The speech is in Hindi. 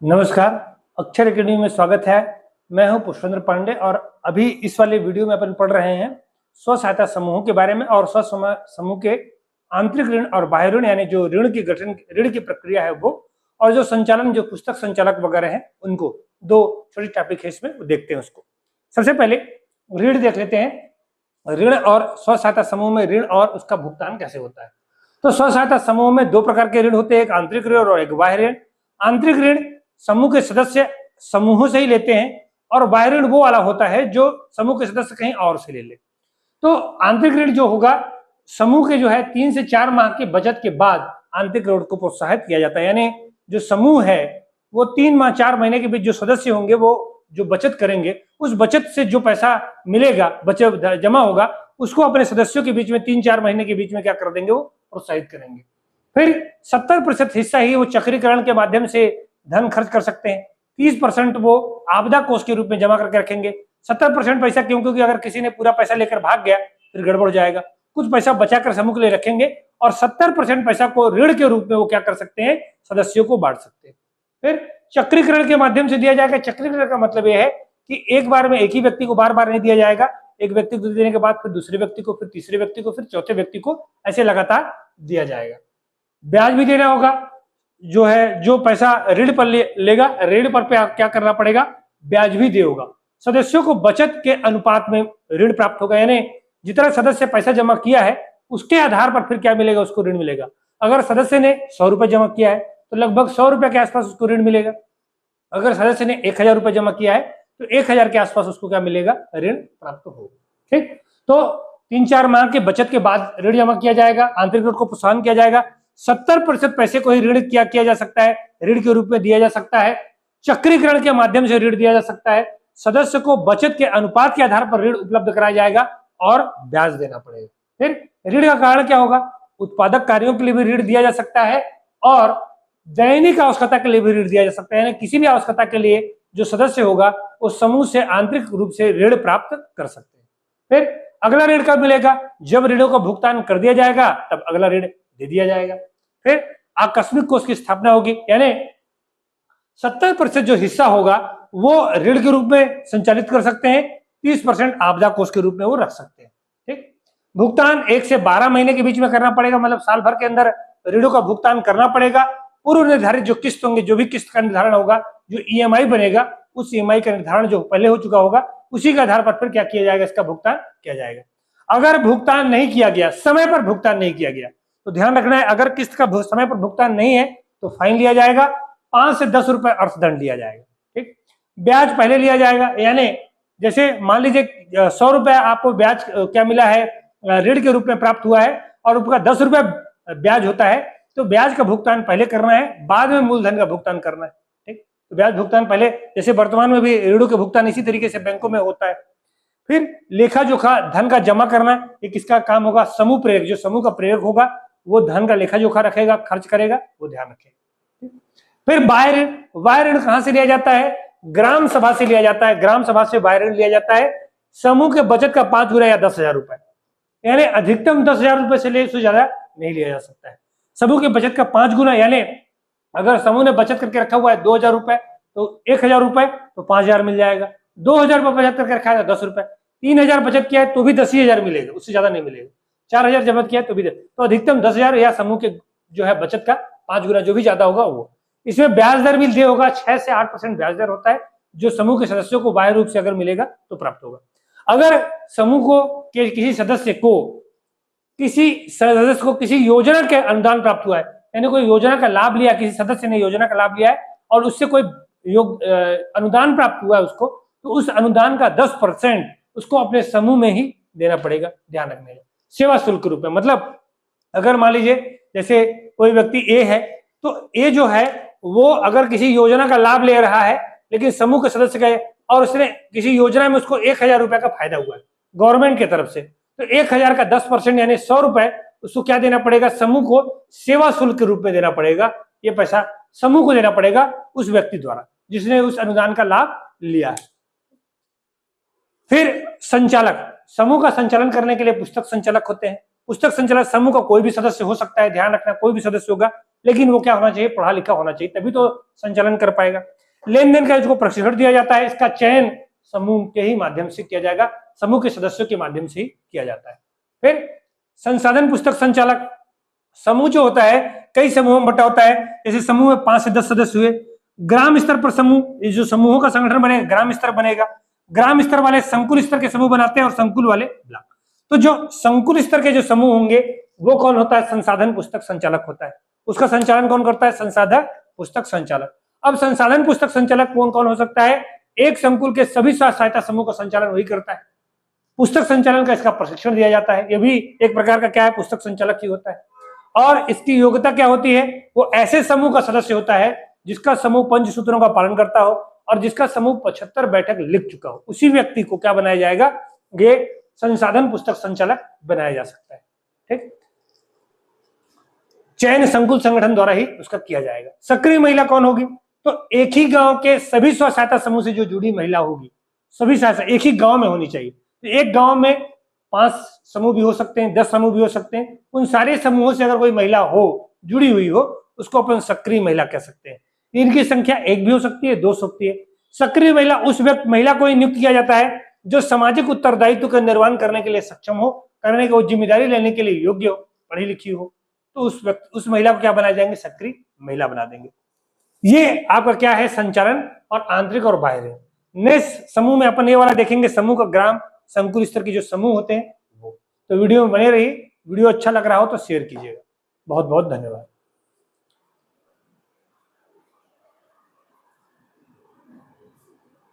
नमस्कार, अक्षर एकेडमी में स्वागत है। मैं हूं पुष्पेंद्र पांडे और अभी इस वाले वीडियो में अपन पढ़ रहे हैं स्व सहायता समूहों के बारे में और स्व समूह के आंतरिक ऋण और बाह्य ऋण यानी जो ऋण की प्रक्रिया है वो, और जो संचालन, जो पुस्तक संचालक वगैरह हैं उनको। दो छोटी टॉपिक है इसमें, देखते हैं उसको। सबसे पहले ऋण देख लेते हैं। ऋण और स्व सहायता समूह में ऋण और उसका भुगतान कैसे होता है। तो स्व सहायता समूह में दो प्रकार के ऋण होते हैं, एक आंतरिक ऋण और एक बाह्य ऋण। आंतरिक ऋण समूह के सदस्य समूहों से ही लेते हैं और बाह्य ऋण वो वाला होता है जो समूह के सदस्य कहीं और से ले ले। तो आंतरिक ऋण जो होगा, समूह के जो है 3 से 4 माह के बचत के बाद आंतरिक ऋण को प्रोत्साहित किया जाता है। यानी जो समूह है वो 3 माह 4 महीने के बीच जो सदस्य होंगे वो जो बचत करेंगे, उस बचत से जो पैसा मिलेगा, बचत जमा होगा, उसको अपने सदस्यों के बीच में 3-4 महीने के बीच में क्या कर देंगे, वो प्रोत्साहित करेंगे। फिर 70% हिस्सा ही वो चक्रीकरण के माध्यम से धन खर्च कर सकते हैं। 30% वो आपदा कोष के रूप में जमा करके रखेंगे। 70% पैसा क्यों? क्योंकि अगर किसी ने पूरा पैसा लेकर भाग गया फिर गड़बड़ जाएगा। कुछ पैसा बचाकर समूह के लिए रखेंगे और 70% पैसा को ऋण के रूप में वो क्या कर सकते हैं, सदस्यों को बांट सकते हैं। फिर चक्रीकरण के माध्यम से दिया जाएगा। चक्रीकरण का मतलब यह है कि एक बार में एक ही व्यक्ति को बार बार नहीं दिया जाएगा। एक व्यक्ति को देने के बाद फिर दूसरे व्यक्ति को, फिर तीसरे व्यक्ति को, फिर चौथे व्यक्ति को, ऐसे लगातार दिया जाएगा। ब्याज भी देना होगा। जो है, जो पैसा ऋण पर लेगा, ऋण पर क्या करना पड़ेगा, ब्याज भी दे होगा। सदस्यों को बचत के अनुपात में ऋण प्राप्त होगा। यानी जितना सदस्य पैसा जमा किया है उसके आधार पर फिर क्या मिलेगा, उसको ऋण मिलेगा। अगर सदस्य ने 100 रुपए जमा किया है तो लगभग 100 रुपए के आसपास उसको ऋण मिलेगा। अगर सदस्य ने 1000 रुपए जमा किया है तो 1000 के आसपास उसको क्या मिलेगा, ऋण प्राप्त होगा। ठीक, तो 3-4 माह के बचत के बाद ऋण जमा किया जाएगा, आंतरिक ऋण को प्रोत्साहन किया जाएगा। 70% पैसे को ही ऋण किया जा सकता है, ऋण के रूप में दिया जा सकता है। चक्रीकरण के माध्यम से ऋण दिया जा सकता है। सदस्य को बचत के अनुपात के आधार पर ऋण उपलब्ध कराया जाएगा और ब्याज देना पड़ेगा। फिर ऋण का कारण क्या होगा, उत्पादक कार्यों के लिए भी ऋण दिया जा सकता है और दैनिक आवश्यकता के लिए भी ऋण दिया जा सकता है। यानी किसी भी आवश्यकता के लिए जो सदस्य होगा उस समूह से आंतरिक रूप से ऋण प्राप्त कर सकते हैं। फिर अगला ऋण कब मिलेगा, जब ऋणों का भुगतान कर दिया जाएगा तब अगला ऋण दे दिया जाएगा। फिर आकस्मिक कोष की स्थापना होगी। यानी 70% जो हिस्सा होगा वो ऋण के रूप में संचालित कर सकते हैं, 30% आपदा कोष के रूप में वो रख सकते हैं। ठीक, भुगतान 1 से 12 महीने के बीच में करना पड़ेगा। मतलब साल भर के अंदर ऋणों का भुगतान करना पड़ेगा। पूर्व निर्धारित जो किस्त होंगे, जो भी किस्त का निर्धारण होगा, जो ईएमआई बनेगा, उस ईएमआई का निर्धारण जो पहले हो चुका होगा उसी के आधार पर फिर क्या किया जाएगा, इसका भुगतान किया जाएगा। अगर भुगतान नहीं किया गया, समय पर भुगतान नहीं किया गया, तो ध्यान रखना है, अगर किस्त का समय पर भुगतान नहीं है तो फाइन लिया जाएगा, 5 से 10 रुपए अर्थदंड लिया जाएगा। ठीक, ब्याज पहले लिया जाएगा। यानी जैसे मान लीजिए 100 रुपए आपको ब्याज क्या मिला है, ऋण के रूप में प्राप्त हुआ है और उसका 10 रुपए ब्याज होता है, तो ब्याज का भुगतान पहले करना है, बाद में मूलधन का भुगतान करना है। ठीक, तो ब्याज भुगतान पहले, जैसे वर्तमान में भी ऋणों के भुगतान इसी तरीके से बैंकों में होता है। फिर लेखा जोखा, धन का जमा करना, ये किसका काम होगा, समूह प्रेरक। जो समूह का प्रेरक होगा वो धन का लेखा जोखा रखेगा, खर्च करेगा, वो ध्यान रखेगा। फिर बाह्य ऋण, बाह्य ऋण कहां से लिया जाता है, ग्राम सभा से लिया जाता है। ग्राम सभा से बाह्य ऋण लिया जाता है समूह के बचत का 5 गुना या 10,000 रुपए। यानी अधिकतम 10,000 रुपए से ले, उससे ज्यादा नहीं लिया जा सकता है। समूह के बचत का 5 गुना, यानी अगर समूह ने बचत करके रखा हुआ है 2,000 रुपए तो 1,000 रुपए तो 5,000 मिल जाएगा। 2,000 रुपए बचत करके रखा है 10 रुपए, 3,000 बचत किया है तो भी 10,000 मिलेगा, उससे ज्यादा नहीं मिलेगा। 4,000 जमा किया तो भी तो अधिकतम 10,000 या समूह के जो है बचत का 5 गुना, जो भी ज्यादा होगा वो। इसमें ब्याज दर भी दे होगा, 6 से 8% ब्याज दर होता है, जो समूह के सदस्यों को बाह्य रूप से अगर मिलेगा तो प्राप्त होगा। अगर समूह को किसी सदस्य को किसी योजना के अनुदान प्राप्त हुआ है, यानी कोई योजना का लाभ लिया, किसी सदस्य ने योजना का लाभ लिया है और उससे कोई अनुदान प्राप्त हुआ है उसको, तो उस अनुदान का 10% उसको अपने समूह में ही देना पड़ेगा। ध्यान रखने का, सेवा शुल्क रूप में। मतलब अगर मान लीजिए जैसे कोई व्यक्ति ए है, तो ए जो है वो अगर किसी योजना का लाभ ले रहा है लेकिन समूह के सदस्य गए और उसने किसी योजना में उसको 1,000 रुपए का फायदा हुआ है गवर्नमेंट की तरफ से, तो 1,000 का 10% यानी 100 रुपए उसको क्या देना पड़ेगा, समूह को सेवा शुल्क के रूप में देना पड़ेगा। ये पैसा समूह को देना पड़ेगा उस व्यक्ति द्वारा जिसने उस अनुदान का लाभ लिया है। फिर संचालक, समूह का संचालन करने के लिए पुस्तक संचालक होते हैं। पुस्तक संचालक समूह का कोई भी सदस्य हो सकता है, ध्यान रखना, कोई भी सदस्य होगा, लेकिन वो क्या होना चाहिए, पढ़ा लिखा होना चाहिए, तभी तो संचालन कर पाएगा। लेन देन का इसको प्रशिक्षण दिया जाता है, इसका चयन समूह के ही माध्यम से किया जाएगा, समूह के सदस्यों के माध्यम से ही किया जाता है। फिर संसाधन पुस्तक संचालक, समूह जो होता है कई समूहों में बटा होता है, जैसे समूह में 5 से 10 सदस्य हुए। ग्राम स्तर पर समूह, ये जो समूहों का संगठन बनेगा ग्राम स्तर बनेगा। ग्राम स्तर वाले संकुल स्तर के समूह बनाते हैं और संकुल वाले ब्लॉक। तो जो संकुल स्तर के जो समूह होंगे वो कौन होता है, संसाधन पुस्तक संचालक होता है। उसका संचालन कौन करता है, संसाधन पुस्तक संचालक। अब संसाधन पुस्तक संचालक कौन कौन हो सकता है, एक संकुल के सभी स्व सहायता समूह का संचालन वही करता है। पुस्तक संचालन का इसका प्रशिक्षण दिया जाता है, ये भी एक प्रकार का क्या है, पुस्तक संचालक ही होता है। और इसकी योग्यता क्या होती है, वो ऐसे समूह का सदस्य होता है जिसका समूह पंच सूत्रों का पालन करता हो और जिसका समूह 75 बैठक लिख चुका हो, उसी व्यक्ति को क्या बनाया जाएगा, ये संसाधन पुस्तक संचालक बनाया जा सकता है। ठीक, चयन संकुल संगठन द्वारा ही उसका किया जाएगा। सक्रिय महिला कौन होगी, तो एक ही गांव के सभी स्व सहायता समूह से जो जुड़ी महिला होगी, सभी सहायता एक ही गांव में होनी चाहिए। तो एक गांव में 5 समूह भी हो सकते हैं, 10 समूह भी हो सकते हैं, उन सारे समूहों से अगर कोई महिला हो, जुड़ी हुई हो, उसको अपन सक्रिय महिला कह सकते हैं। इनकी संख्या 1 भी हो सकती है, 2 हो सकती है। सक्रिय महिला उस व्यक्ति महिला को नियुक्त किया जाता है जो सामाजिक उत्तरदायित्व का निर्वहन करने के लिए सक्षम हो, करने की जिम्मेदारी लेने के लिए योग्य हो, पढ़ी लिखी हो, तो उस महिला को क्या बनाए जाएंगे, सक्रिय महिला बना देंगे। ये आपका क्या है, संचालन और आंतरिक और बाह्य। नेक्स्ट समूह में अपन ये वाला देखेंगे, समूह का ग्राम संकुल स्तर के जो समूह होते हैं वो। तो वीडियो में बने रहिए, वीडियो अच्छा लग रहा हो तो शेयर कीजिएगा। बहुत बहुत धन्यवाद।